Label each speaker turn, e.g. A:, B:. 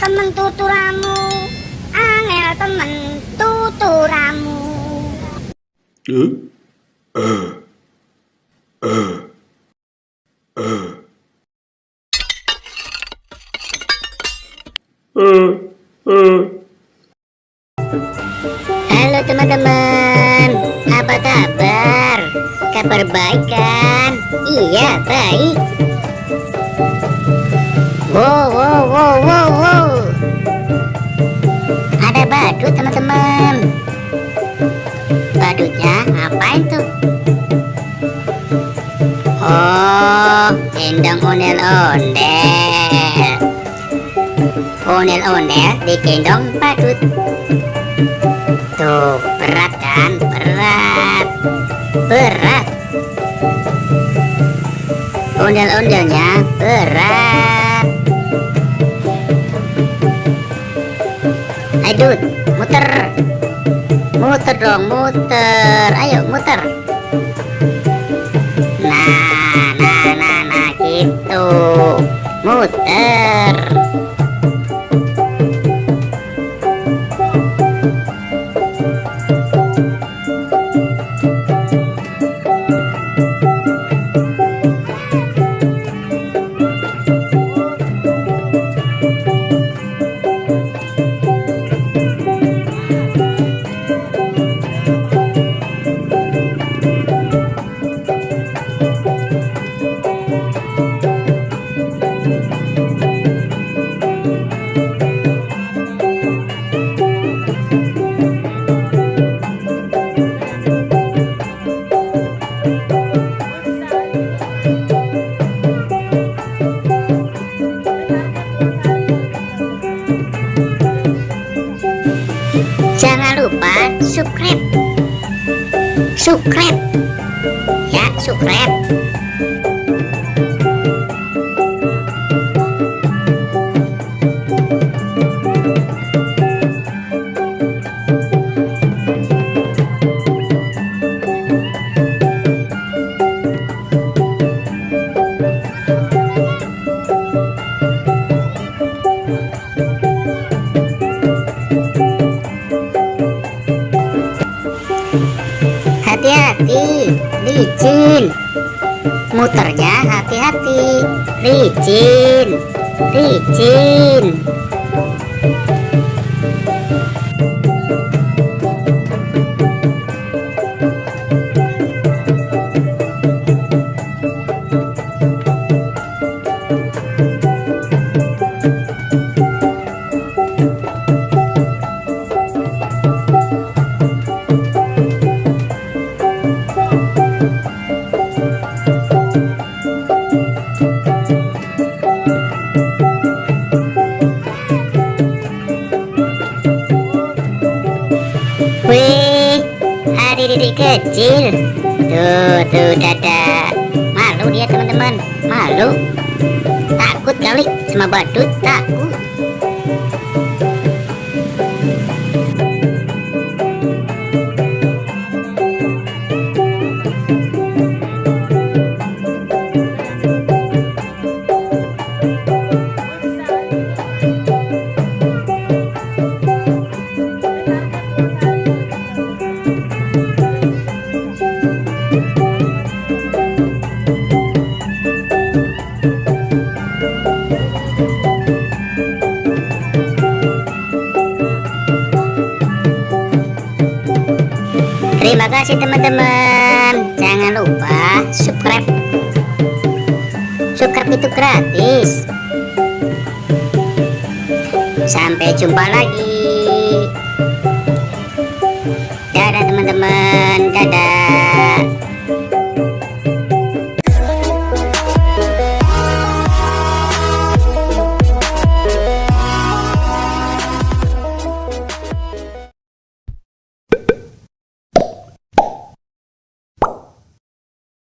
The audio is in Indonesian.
A: temen tuturamu, angel temen tuturamu. Halo teman-teman, apa kabar? Kabar baik kan? Iya, baik. Wow. Ada badut teman-teman. Badutnya ngapain tuh? Oh, gendong ondel-ondel. Ondel-ondel digendong badut. Tuh, berat kan? Berat. Ondel-ondelnya berat. Ayo, muter dong, ayo muter. Nah, gitu, muter. Jangan lupa subscribe ya, subscribe. Hati-hati, licin. Muternya hati-hati, licin. Wih, adik-adik kecil. Tuh dada. Malu dia teman-teman, malu. Takut kali sama badut, takut. Terima kasih teman-teman. Jangan lupa subscribe. Subscribe itu gratis. Sampai jumpa lagi. Dadah teman-teman.